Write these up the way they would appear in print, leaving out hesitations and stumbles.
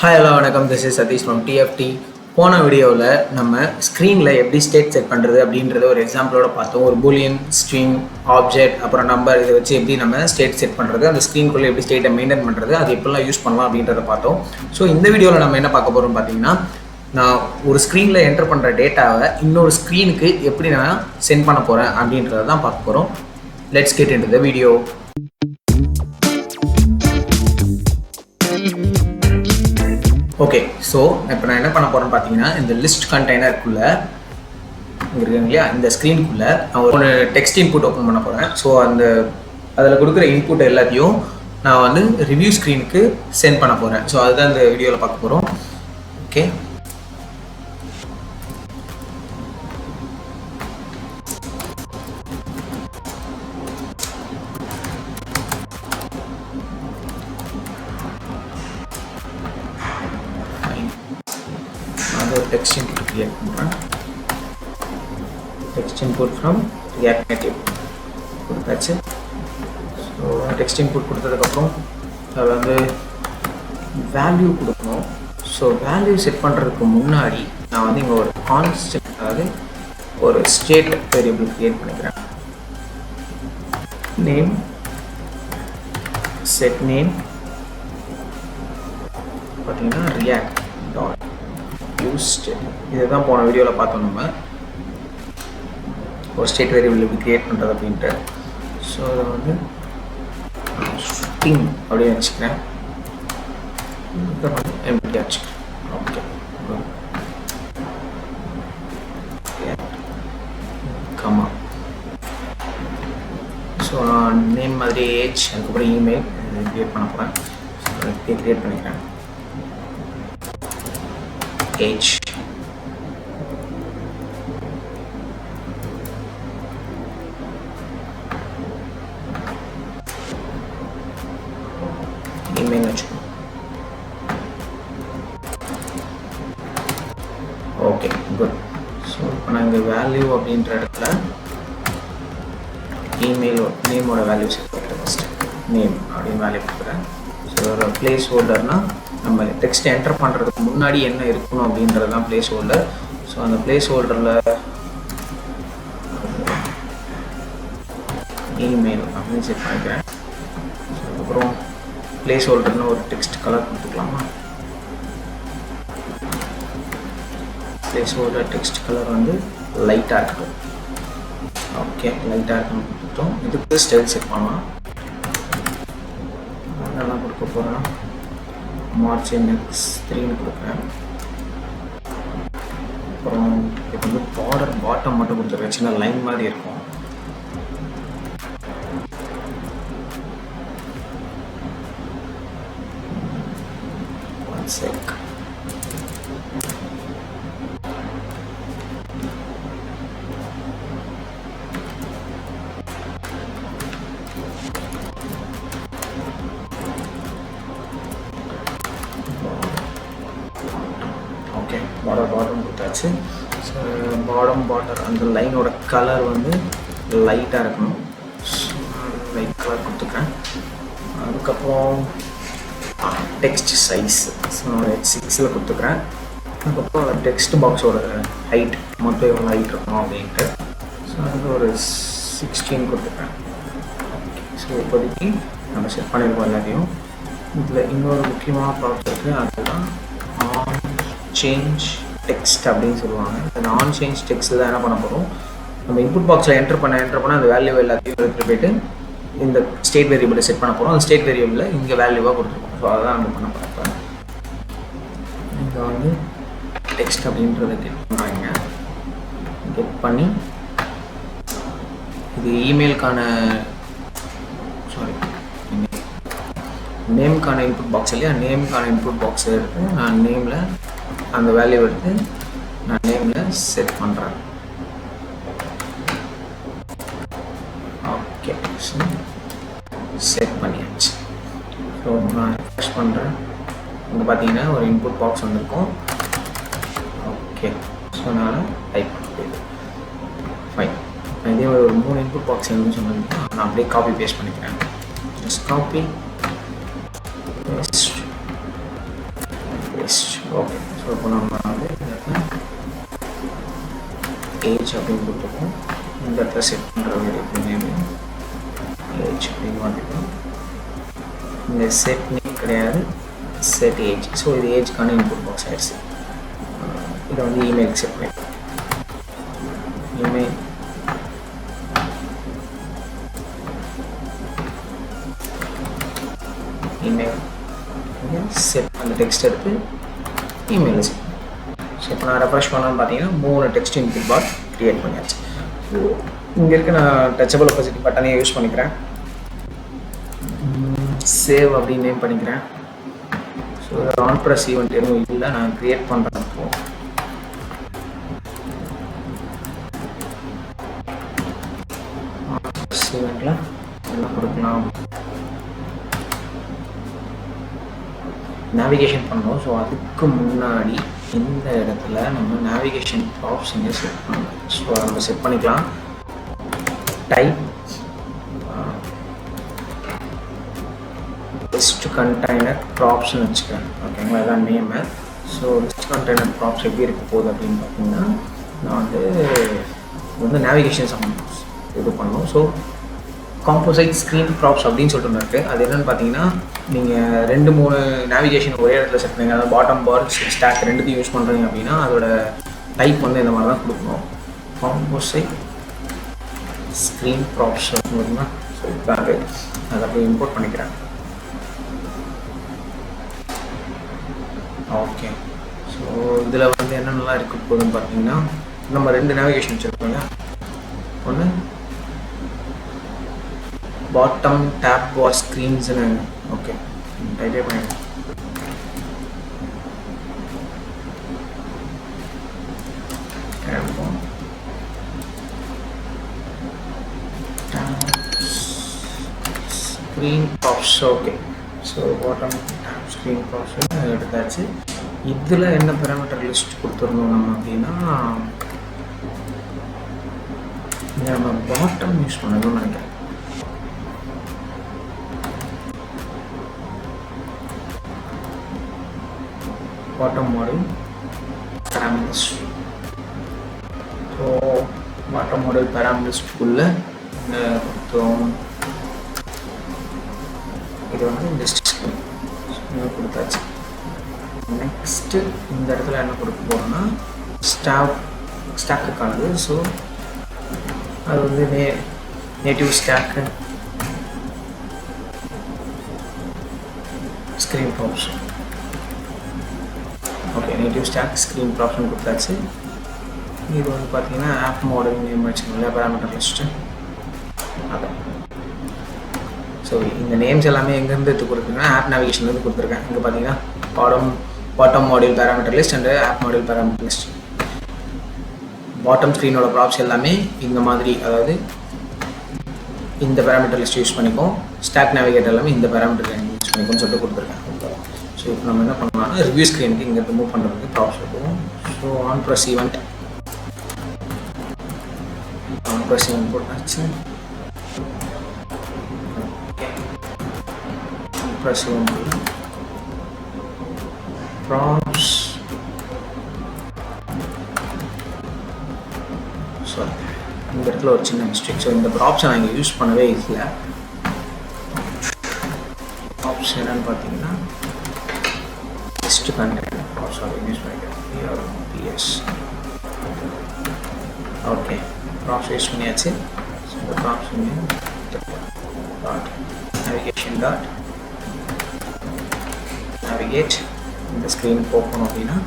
Hi, hello, வணக்கம். This is Satish from TFT. போன வீடியோவில் நம்ம ஸ்க்ரீனில் எப்படி ஸ்டேட் செட் பண்ணுறது அப்படின்றத ஒரு எக்ஸாம்பிளோட பார்த்தோம். ஒரு பூலியன், ஸ்ட்ரிங், ஆப்ஜெக்ட், அப்புறம் நம்பர் இதை வச்சு எப்படி நம்ம ஸ்டேட் செட் பண்ணுறது, அந்த ஸ்க்ரீனுக்குள்ளே எப்படி ஸ்டேட்டை மெயின்டைன் பண்ணுறது, அது எப்படிலாம் யூஸ் பண்ணலாம் அப்படின்றத பார்த்தோம். ஸோ இந்த வீடியோவில் நம்ம என்ன பார்க்க போகிறோம் பார்த்தீங்கன்னா, நான் ஒரு ஸ்க்ரீனில் என்டர் பண்ணுற டேட்டாவை இன்னொரு ஸ்க்ரீனுக்கு எப்படி நான் சென்ட் பண்ண போகிறேன் அப்படின்றத தான் பார்க்க போகிறோம். Let's get into the video. Okay, so இப்போ நான் என்ன பண்ண போகிறேன்னு பார்த்தீங்கன்னா, இந்த லிஸ்ட் கண்டெய்னருக்குள்ளே இருக்குங்க இல்லையா, இந்த ஸ்க்ரீனுக்குள்ளே நான் ஒரு டெக்ஸ்ட் இன்புட் ஓப்பன் பண்ண போகிறேன். ஸோ அதில் கொடுக்குற இன்புட் எல்லாத்தையும் நான் வந்து ரிவ்யூ ஸ்க்ரீனுக்கு சென்ட் பண்ண போகிறேன். ஸோ அதுதான் இந்த வீடியோவில் பார்க்க போகிறோம். ஓகே, text input create பண்ணுறேன். text input from reactnative கொடுத்தாச்சு. ஸோ text input கொடுத்ததுக்கப்புறம் அதில் வந்து வேல்யூ கொடுக்கணும். ஸோ வேல்யூ செட் பண்ணுறதுக்கு முன்னாடி நான் வந்து இங்கே ஒரு கான்ஸ்டன்ட், அதாவது ஒரு ஸ்டேட் வேரியபிள் கிரியேட் பண்ணிக்கிறேன். நேம், செட் நேம் பார்த்தீங்கன்னா react டாட் இதுதான் போன வீடியோவில் பார்த்தோம். நம்ம ஒரு ஸ்டேட் வேரியபிள் எப்படி கிரியேட் பண்ணுறது அப்படின்ட்டு. ஸோ அதை வந்து ஸ்ட்ரிங் அப்படின்னு வச்சுக்கிறேன். எம்டி வச்சுக்கிறேன். Okay, comma. ஸோ நான் நேம் மாதிரி ஏஜ், அதுக்கப்புறம் இமெயில் கிரியேட் பண்ண போகிறேன். ஸோ கிரியேட் பண்ணிக்கிறேன். age, email வச்சுக்கணும். Okay, good. ஸோ இப்போ நான் இங்கே வேல்யூ அப்படின்ற இடத்துல இமெயில் நேமோட வேல்யூ செட் பண்ணுறேன். ஃபஸ்ட்டு நேம் அப்படின்னு வேல்யூ கொடுக்குறேன். ஸோ ஒரு பிளேஸ் ஹோல்டர்னால் நம்ம டெக்ஸ்ட் என்டர் பண்ணுறதுக்கு முன்னாடி என்ன இருக்கணும் அப்படின்றது தான் பிளேஸ் ஹோல்டர். ஸோ அந்த பிளேஸ் ஹோல்டரில் இமெயில் அப்படின்னு செட் பண்ணிக்கிறேன். ஸோ அதுக்கப்புறம் பிளேஸ் ஹோல்டர்னு ஒரு டெக்ஸ்ட் கலர் கொடுத்துக்கலாமா? பிளேஸ் ஹோல்டர் டெக்ஸ்ட் கலர் வந்து லைட்டாக இருக்கும். ஓகே, லைட்டாக இருக்குன்னு கொடுத்துட்டோம். இதுக்கு ஸ்டைல் செட் பண்ணலாம். அதெல்லாம் கொடுக்க போகிறேன். மார்ச் நெக்ஸ்ட் 3 கொடுக்குறேன். அப்புறம் இப்போ வந்து பார்டர் பாட்டம் மட்டும் கொடுத்துருக்கேன். சின்ன லைன் மாதிரி இருக்கும். One check. பாட்டம் கொடுத்தாச்சு. ஸோ பார்டர் அந்த லைனோட கலர் வந்து லைட்டாக இருக்கணும். லைட் கலர் கொடுத்துக்கிறேன். அதுக்கப்புறம் டெக்ஸ்ட் சைஸ் நான் 6 கொடுத்துக்கிறேன். அதுக்கப்புறம் டெக்ஸ்ட் பாக்ஸோட ஹைட் மொத்தம் எவ்வளோ ஹைட் இருக்கணும் அப்படின்ட்டு. ஸோ அதுக்கு ஒரு 16 கொடுத்துக்கிறேன். ஓகே, ஸோ இப்போதைக்கு நம்ம செட் பண்ணியிருக்கோம் எல்லாத்தையும். இதில் இன்னொரு முக்கியமான ப்ராப்ளம் இருக்குது. அதுதான் சேஞ்ச் டெக்ஸ்ட் அப்படின்னு சொல்லுவாங்க. அந்த ஆன் சேஞ்ச் டெக்ஸ்ட் தான் என்ன பண்ண போகிறோம், நம்ம இன்புட் பாக்ஸில் என்டர் பண்ண அந்த வேல்யூ எல்லாத்தையும் எடுத்துகிட்டு போய்ட்டு இந்த ஸ்டேட் வேரியபிளை செட் பண்ண போகிறோம். அந்த ஸ்டேட் வேரியபிளில் இங்கே வேல்யூவாக கொடுத்துருக்கோம். ஸோ அதை தான் நம்ம பண்ண போகிறோம். இங்கே வந்து டெக்ஸ்ட் அப்படின்றத கெட் பண்ணுறாங்க. கெட் பண்ணி இது இமெயிலுக்கான நேமுக்கான இன்புட் பாக்ஸ் இல்லையா, நேமுக்கான இன்புட் பாக்ஸ் எடுத்து நான் நேமில் அந்த வேல்யூ எடுத்து நான் நேமில் செட் பண்ணுறேன். ஓகே, ஸோ செட் பண்ணியாச்சு. ஸோ நான் ரெஃப்ரெஷ் பண்ணுறேன். இங்கே பார்த்தீங்கன்னா ஒரு இன்புட் பாக்ஸ் வந்திருக்கும். ஓகே, ஸோ நான் டைப் பண்ண ஃபைன். இதே ஒரு 3 இன்புட் பாக்ஸ் வேணும்னு சொன்னதுக்கு நான் அப்படியே காப்பி பேஸ்ட் பண்ணிக்கிறேன். Just copy paste list. Okay, so இப்போ நம்ம வந்து ஏஜ் அப்படின்னு கொடுத்துருக்கோம். இந்த இடத்துல செட் பண்ணுற வேரியபிள் நேம் ஏஜ் அப்படின்னு மாற்றிக்கலாம். இந்த செட் நேம் கிடையாது, செட் ஏஜ். ஸோ இது ஏஜ்க்கான இன்புட் பாக்ஸ் ஆயிடுச்சு. இதை வந்து இமெயில் செட் பண்ணிக்கலாம். இமெயில் செட் அந்த டெக்ஸ்ட் எடுத்து இமெயிலில் செட். ஸோ இப்போ நான் ரெஃப்ரெஷ் பண்ணணும்னு பார்த்தீங்கன்னா 3 டெக்ஸ்ட் இன்புட் பார் க்ரியேட் பண்ணியாச்சு. ஸோ இங்கே இருக்க நான் டச்சபிள் ஒப்பாசிட்டி பட்டனே யூஸ் பண்ணிக்கிறேன். சேவ் அப்படின்னு நேம் பண்ணிக்கிறேன். ஸோ ஆன் ப்ரெஸ் ஈவெண்ட் எதுவும் இல்லை, நான் க்ரியேட் பண்ணுறேன். ஈவெண்ட்டில் என்ன கொடுக்கலாம், நேவிகேஷன் பண்ணோம். ஸோ அதுக்கு முன்னாடி இந்த இடத்துல நம்ம நேவிகேஷன் ஆப்ஷனை செட் பண்ணணும். ஸோ நம்ம செட் பண்ணிக்கலாம். டைப் லிஸ்ட் கண்டெய்னர் ப்ராப்ஸ்ன்னு வச்சுக்கிறேன். ஓகேங்களா, இதான் name. So list container props எப்படி இருக்க போகுது அப்படின்னு பார்த்தீங்கன்னா, நான் வந்து நேவிகேஷன் சம்மந்தம் இது பண்ணணும். ஸோ காம்போசைட் ஸ்க்ரீன் ப்ராப்ஸ் அப்படின்னு சொல்லிட்டு ஒன்று இருக்குது. அது என்னென்னு பார்த்தீங்கன்னா, நீங்கள் 2-3 நேவிகேஷன் ஒரே இடத்துல செட் பண்ணுங்க. அதாவது பாட்டம் பார் ஸ்டாக் ரெண்டுத்தையும் யூஸ் பண்ணுறீங்க அப்படின்னா அதோட டைப் வந்து இந்த மாதிரி தான் கொடுக்கணும். காம்போசைட் ஸ்க்ரீன் ப்ராப்ஸ் அப்படின்னா ஸோ இதுதான் அதை அப்படியே இம்போர்ட் பண்ணிக்கிறேன். ஓகே, ஸோ இதில் வந்து என்னென்னலாம் இருக்க போகுதுன்னு பார்த்தீங்கன்னா, நம்ம 2 நேவிகேஷன் வச்சுருக்கோங்க. ஒன்று பாட்டம் டேப் பார் ஸ்க்ரீன்ஸ்னு. ஓகே, டைப்பே பண்ணிடுறேன். Screen props. Okay, so bottom tab screen props எடுத்தாச்சு. இதில் என்ன பேராமீட்டர் லிஸ்ட் கொடுத்துருந்தோம் நம்ம அப்படின்னா, நம்ம பாட்டம் யூஸ் பண்ணணும்னு நினைக்கிறேன். bottom model parameters. So bottom model parameters குள்ள இது வந்து லிஸ்ட் கொடுத்தாச்சு. நெக்ஸ்ட் இந்த இடத்துல என்ன கொடுக்க போறோம்னா ஸ்டாக்குக்கானது. ஸோ அது வந்து நேட்டிவ் ஸ்டாக்கு ஸ்க்ரீன் ப்ராப்ஸ். ஓகே, நேட்டிவ் ஸ்டாக் ஸ்க்ரீன் ப்ராப்ஸ்னு கொடுத்தாச்சு. இது வந்து பார்த்தீங்கன்னா ஆப் மாடல் நேம் வச்சுக்கோங்களேன், பேராமீட்டர் லிஸ்ட்டு. அதான். ஸோ இந்த நேம்ஸ் எல்லாமே எங்கேருந்து எடுத்து கொடுத்துருக்கேன்னா ஆப் நேவிகேஷன்லேருந்து கொடுத்துருக்கேன். இங்கே பார்த்தீங்கன்னா bottom module parameter list and app module parameter list. Bottom ஸ்க்ரீனோட ப்ராப்ஸ் எல்லாமே இந்த மாதிரி, அதாவது இந்த பேராமீட்டர் லிஸ்ட் யூஸ் பண்ணிப்போம். ஸ்டாக் நேவிகேட்டர் எல்லாமே இந்த பேராமீட்டர் யூஸ் பண்ணிப்போம்னு சொல்லிட்டு கொடுத்துருக்கேன். ஸோ இப்போ நம்ம என்ன பண்ணலாம்னா ரிவ்யூ ஸ்க்ரீனுக்கு இங்கே மூவ் பண்ணுறதுக்கு ப்ராப்ஸ் இருக்கும். ஸோ ஆன் ப்ரெஸ் ஈவெண்ட் போட்டாச்சு. Press event props. சாரி, இந்த இடத்துல ஒரு சின்ன மிஸ்டேக். ஸோ இந்த ப்ராப்ஸை நான் இங்கே யூஸ் பண்ணவே இல்லை. ப்ராப்ஸ் என்னன்னு பார்த்தீங்கன்னா லிஸ்ட் கண்டெய்னர் ப்ராப்ஸ் யூஸ் பண்ணிக்கிறேன். பிஎஸ். ஓகே, ப்ராப்ஸ் யூஸ் பண்ணியாச்சு. ஸோ இந்த ப்ராப்ஸ் நேவிகேஷன் டாட் நேவிகேட். இந்த ஸ்க்ரீன் போகணும் அப்படின்னா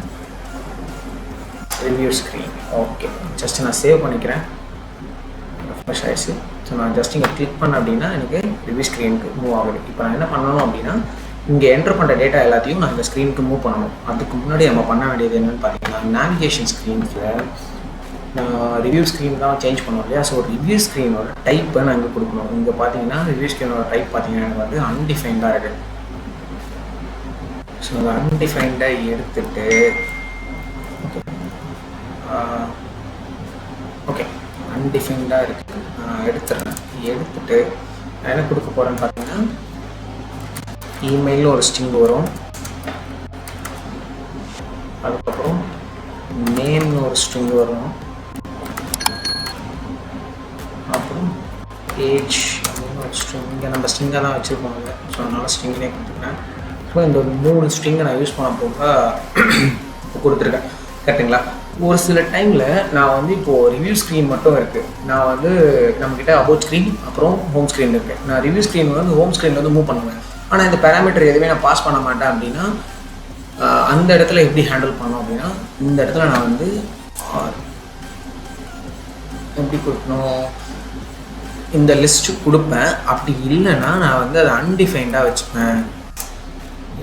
ரிவ்யூ ஸ்க்ரீன். ஓகே, ஜஸ்ட் நான் சேவ் பண்ணிக்கிறேன். ரெஃப்ரெஷ் ஆயிடுச்சு. ஸோ நான் ஜஸ்ட் இங்கே கிளிக் பண்ணேன் அப்படின்னா எனக்கு ரிவ்யூ ஸ்க்ரீனுக்கு மூவ் ஆகுது. இப்போ நான் என்ன பண்ணணும் அப்படின்னா இங்கே என்டர் பண்ணுற டேட்டா எல்லாத்தையும் நான் இந்த ஸ்க்ரீனுக்கு மூவ் பண்ணணும். அதுக்கு முன்னாடி நம்ம பண்ண வேண்டியது என்னென்னு பார்த்தீங்கன்னா நேவிகேஷன் ஸ்க்ரீனில் ரிவ்யூ ஸ்க்ரீன் தான் சேஞ்ச் பண்ணோம் இல்லையா. ஸோ ரிவ்யூ ஸ்க்ரீனோட டைப்பை நான் இங்கே கொடுக்கணும். இங்கே பார்த்தீங்கன்னா ரிவ்யூ ஸ்க்ரீனோட டைப் பார்த்தீங்கன்னா எனக்கு வந்து அன்டிஃபைன்டாக இருக்குது. ஸோ அதை அன்டிஃபைன்டாக எடுத்துட்டு ஓகே அன்டிஃபைன்டாக இருக்குது எடுத்துடுறேன். எடுத்துட்டு நான் என்ன கொடுக்க போகிறேன்னு பார்த்தீங்கன்னா இமெயிலில் ஒரு ஸ்ட்ரிங் வரும். அதுக்கப்புறம் நேம்னு ஒரு ஸ்ட்ரிங் வரும், அப்புறம் ஏஜ் அப்படின்னு ஒரு ஸ்ட்ரிங். இங்கே நம்ம ஸ்ட்ரிங்காக தான் வச்சுருப்போம், ஸோ அதனால் ஸ்ட்ரிங்னே கொடுத்துருக்கேன். ஸோ இந்த 3 ஸ்ட்ரிங்கை நான் யூஸ் பண்ண போக கொடுத்துருக்கேன், கரெக்டுங்களா? ஒரு சில டைமில் நான் வந்து இப்போது ரிவ்யூ ஸ்க்ரீன் மட்டும் இருக்குது, நான் வந்து நம்மக்கிட்ட அபவுட் ஸ்க்ரீன் அப்புறம் ஹோம் ஸ்க்ரீன் இருக்குது. நான் ரிவ்யூ ஸ்க்ரீன் வந்து ஹோம் ஸ்க்ரீன் வந்து மூவ் பண்ணுவேன், ஆனால் இந்த பேராமீட்டர் எதுவுமே நான் பாஸ் பண்ண மாட்டேன். அப்படின்னா அந்த இடத்துல எப்படி ஹேண்டில் பண்ணோம் அப்படின்னா, இந்த இடத்துல நான் வந்து எப்படி கொடுக்கணும், இந்த லிஸ்ட்டு கொடுப்பேன். அப்படி இல்லைன்னா நான் வந்து அதை அன்டிஃபைன்டாக வச்சுப்பேன்,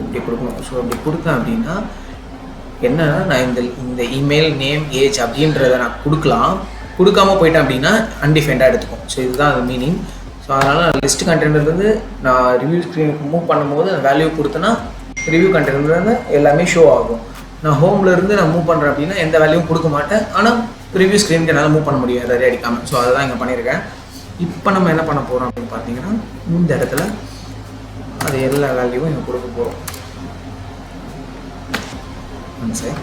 இப்படி கொடுக்கணும். ஸோ அப்படி கொடுத்தேன் அப்படின்னா என்னன்னா, நான் இந்த இமெயில் நேம் ஏஜ் அப்படின்றத நான் கொடுக்கலாம், கொடுக்காம போயிட்டேன் அப்படின்னா அன்டிஃபைன்டாக எடுத்துக்கும். ஸோ இதுதான் அது மீனிங். ஸோ அதனால் லிஸ்ட் கண்டென்ட்லேருந்து நான் ரிவ்யூ ஸ்க்ரீனுக்கு மூவ் பண்ணும்போது அந்த வேல்யூ கொடுத்தேன்னா ரிவ்யூ கண்டென்ட்லேருந்து எல்லாமே ஷோ ஆகும். நான் ஹோம்லேருந்து நான் மூவ் பண்ணுறேன் அப்படின்னா எந்த வேல்யூவும் கொடுக்க மாட்டேன், ஆனால் ரிவ்யூ ஸ்க்ரீனுக்கு என்னால் மூவ் பண்ண முடியும் எதாவது அடிக்காமல். ஸோ அதுதான் இங்கே பண்ணியிருக்கேன். இப்போ நம்ம என்ன பண்ண போகிறோம் அப்படின்னு பார்த்தீங்கன்னா, இந்த இடத்துல அது எல்லா வேல்யூவும் இங்கே கொடுக்க போகிறோம். சரி,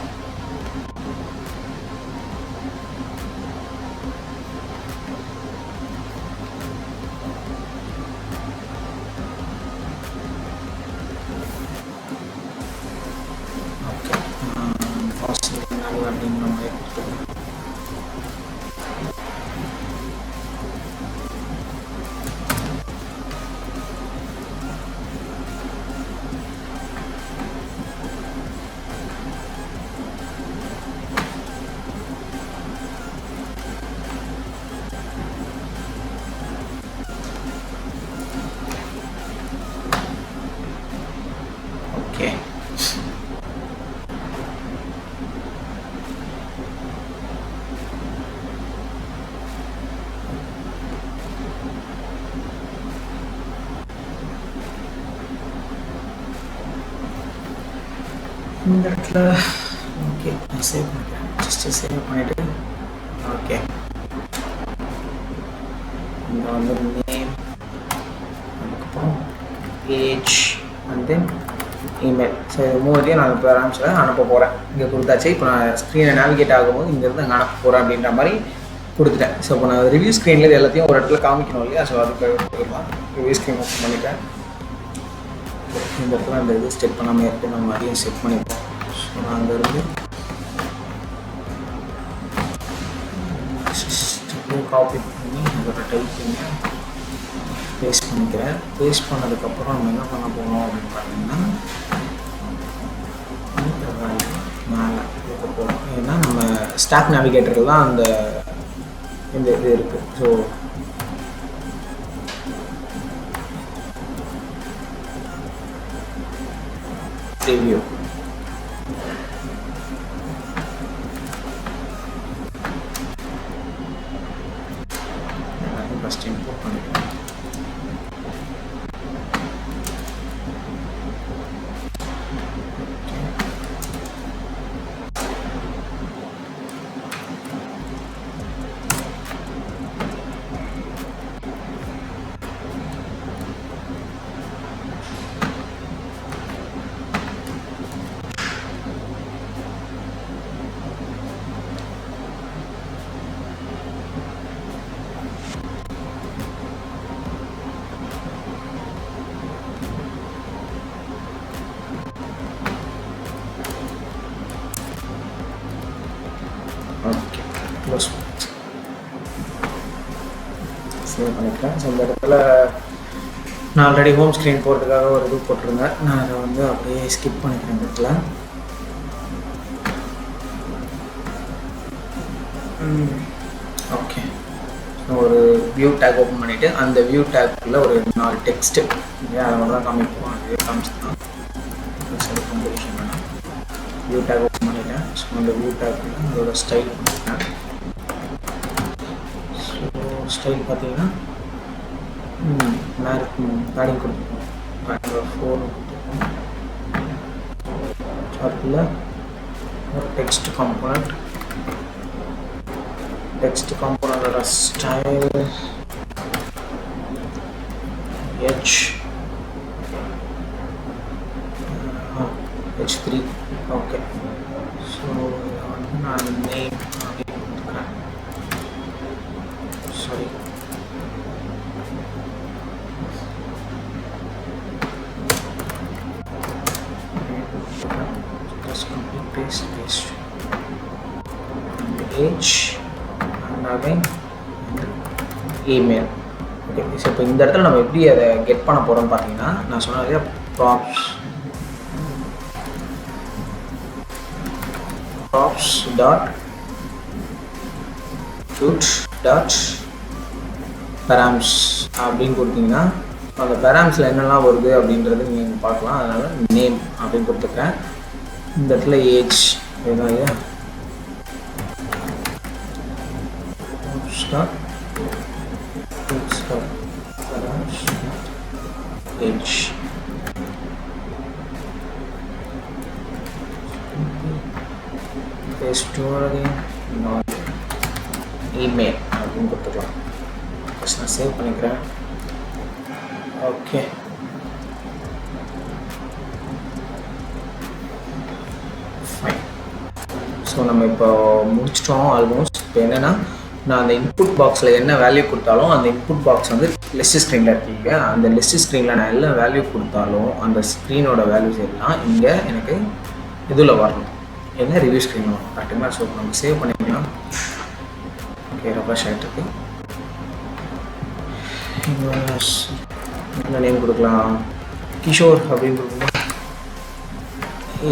அப்படிங்கிற மாதிரி கொடுத்துருக்கேன். ஓகே, இந்த இடத்துல ஓகே நான் சேவ் பண்ணிக்கிறேன். ஜஸ்ட்டு சேவ் பண்ணிவிட்டு ஓகே, இந்த வந்து நேம், அதுக்கப்புறம் age and then email. So இது 3 நான் இப்போ ஆரம்பிச்சில் அனுப்ப போகிறேன். இங்கே கொடுத்தாச்சு. இப்போ நான் ஸ்க்ரீனை நேவிகேட் ஆகும்போது இங்கேருந்து அங்கே அனுப்ப போகிறேன் அப்படின்ற மாதிரி கொடுத்துட்டேன். ஸோ இப்போ நான் ரிவ்யூ ஸ்க்ரீனில் இது எல்லாத்தையும் ஒரு இடத்துல காமிக்கணும் இல்லையா? ஸோ அதுக்கு போயிடலாம். ரிவ்யூ ஸ்க்ரீன் ஓப்பன் பண்ணிட்டேன். இந்த இடத்துல அந்த இது செட் பண்ணாமல் இருக்குது, நம்ம அதையும் செட் பண்ணிப்போம். ஸோ நான் அங்கேருந்து காப்பி பண்ணி அதோட டைப் பண்ணி பேஸ்ட் பண்ணிக்கிறேன். பேஸ்ட் பண்ணதுக்கப்புறம் நம்ம என்ன பண்ண போகிறோம் அப்படின்னு பார்த்தீங்கன்னா, மேலே இருக்க போகிறோம். ஏன்னா நம்ம ஸ்டாக் நேவிகேட்டரில் தான் அந்த இந்த இது இருக்குது. ஸோ ரிவ்யூ ஃபஸ்ட் இம்போர்ட் பண்ணிக்கலாம். ஓகே, க்ளோஸ் சேவ் பண்ணிக்கிறேன். ஸோ இந்த இடத்துல நான் ஆல்ரெடி ஹோம் ஸ்க்ரீன் போகிறதுக்காக ஒரு இது போட்டிருந்தேன். நான் அதை வந்து அப்படியே ஸ்கிப் பண்ணிக்கிறேன். இந்த இடத்துல ஓகே, ஒரு வியூ டேக் ஓப்பன் பண்ணிவிட்டு அந்த வியூ டேக்குள்ளே ஒரு 4 டெக்ஸ்ட்டு இல்லையா, அதை மட்டும் தான் காமிப்போம். அதுவே காமிச்சுதான் கம்போசிஷன் வேணும். வியூ டேக் ஓப்பன் பண்ணிட்டேன். ஸோ அந்த வியூ டேக்குள்ள அதோட ஸ்டைல் பண்ணிட்டேன். ஸோ ஸ்டைல் பார்த்தீங்கன்னா பேடிங் கொடுத்துருக்கோம், பேடிங் 4 கொடுத்துருக்கோம். அதுக்குள்ள ஒரு டெக்ஸ்ட் காம்போனண்ட், டெக்ஸ்ட் காம்போனண்டோட ஸ்டைல் h3 ஓகே. ஸோ வந்து நான் நேம் அப்படின்னு கொடுத்துக்கிறேன். Sorry, just complete paste and age and again email. Okay. So இப்போ இந்த இடத்துல நம்ம எப்படி அதை கெட் பண்ண போகிறோம்னு பார்த்தீங்கன்னா, நான் சொன்னது props dot params அப்படின்னு கொடுத்தீங்கன்னா அந்த பெராம்ஸில் என்னெல்லாம் வருது அப்படின்றது நீங்கள் பார்க்கலாம். அதனால் நேம் அப்படின்னு கொடுத்துக்கிறேன். இந்த இடத்துல ஏஜ் வேணும் இல்லையா, ஏஜ் இமெயில் அப்படின்னு கொடுத்துக்கலாம். ஃபஸ்ட் நான் சேவ் பண்ணிக்கிறேன். ஓகே. ஃபைன். ஸோ நம்ம இப்போ முடிச்சிட்டோம் ஆல்மோஸ்ட். இப்போ என்னென்னா, நான் அந்த இன்புட் பாக்ஸில் என்ன வேல்யூ கொடுத்தாலும் அந்த இன்புட் பாக்ஸ் வந்து லிஸ்ட் ஸ்க்ரீனில் இருக்கீங்க. அந்த லிஸ்ட் ஸ்க்ரீனில் நான் எல்லாம் வேல்யூ கொடுத்தாலும் அந்த ஸ்க்ரீனோட வேல்யூஸ் எல்லாம் இங்கே எனக்கு இதில் வரணும். என்ன ரிவ்யூ ஸ்க்ரீன் வரும் கரெக்டுங்களா? ஸோ நம்ம சேவ் பண்ணிக்கலாம். ஓகே, ரெஃப்ரெஷ் ஆகிட்டுருக்கு. என்ன நேம் கொடுக்கலாம்? கிஷோர் அப்படின்னு கொடுக்கணும்.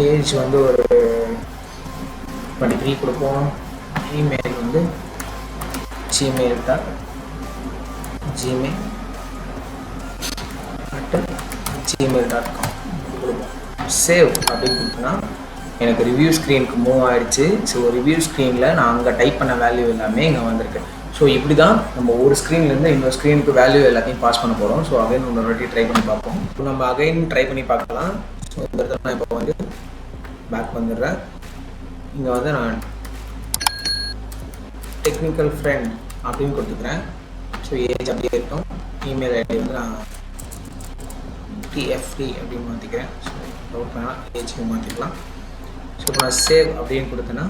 ஏஜ் வந்து ஒரு 23 கொடுப்போம். இமெயில் வந்து gmail.com கொடுப்போம். சேவ் அப்படின்னு கொடுத்தோன்னா எனக்கு ரிவ்யூ ஸ்க்ரீனுக்கு மூவ் ஆகிடுச்சு. ஸோ ரிவ்யூ ஸ்க்ரீனில் நான் அங்கே டைப் பண்ண வேல்யூ எல்லாமே இங்கே வந்திருக்கு. ஸோ இப்படி தான் நம்ம ஒரு ஸ்க்ரீன்லேருந்து இன்னொரு ஸ்க்ரீனுக்கு வேல்யூ எல்லாத்தையும் பாஸ் பண்ண போகிறோம். ஸோ அகைன் இன்னொரு வாட்டி ட்ரை பண்ணி பார்ப்போம். ஸோ நம்ம அகைன் ட்ரை பண்ணி பார்க்கலாம். ஸோ இந்த இடத்துல நான் இப்போ வந்து பேக் வந்துடுறேன். இங்கே வந்து நான் டெக்னிக்கல் ஃப்ரெண்ட் அப்படின்னு கொடுத்துக்கிறேன். ஸோ ஏஜ் அப்படியே இருக்கும். இமெயில் ஐடி வந்து நான் TFT அப்படின்னு மாற்றிக்கிறேன். ஸோ டவுட் பண்ணால் ஏஜ்க்கு மாற்றிக்கலாம். ஸோ இப்போ நான் சேவ் அப்படின்னு கொடுத்தேன்னா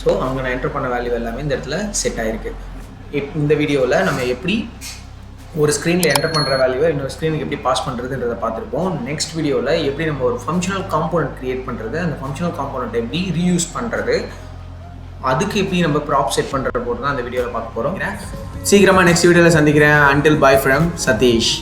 ஸோ அங்கே நான் என்டர் பண்ண வேல்யூ எல்லாமே இந்த இடத்துல செட் ஆகிருக்கு. இந்த வீடியோவில் நம்ம எப்படி ஒரு ஸ்க்ரீனில் என்டர் பண்ணுற வேல்யூவை இன்னொரு ஸ்க்ரீனுக்கு எப்படி பாஸ் பண்ணுறதுன்றதை பார்த்துருப்போம். நெக்ஸ்ட் வீடியோவில் எப்படி நம்ம ஒரு ஃபங்க்ஷனல் காம்போனன்ட் க்ரியேட் பண்ணுறது, அந்த ஃபங்க்ஷனல் காம்போனன்ட் எப்படி ரீயூஸ் பண்ணுறது, அதுக்கு எப்படி நம்ம ப்ராப் செட் பண்ணுறது போட்டு தான் அந்த வீடியோவில் பார்க்க போகிறோம். சீக்கிரமாக நெக்ஸ்ட் வீடியோவில் சந்திக்கிறேன். Until bye from Satish.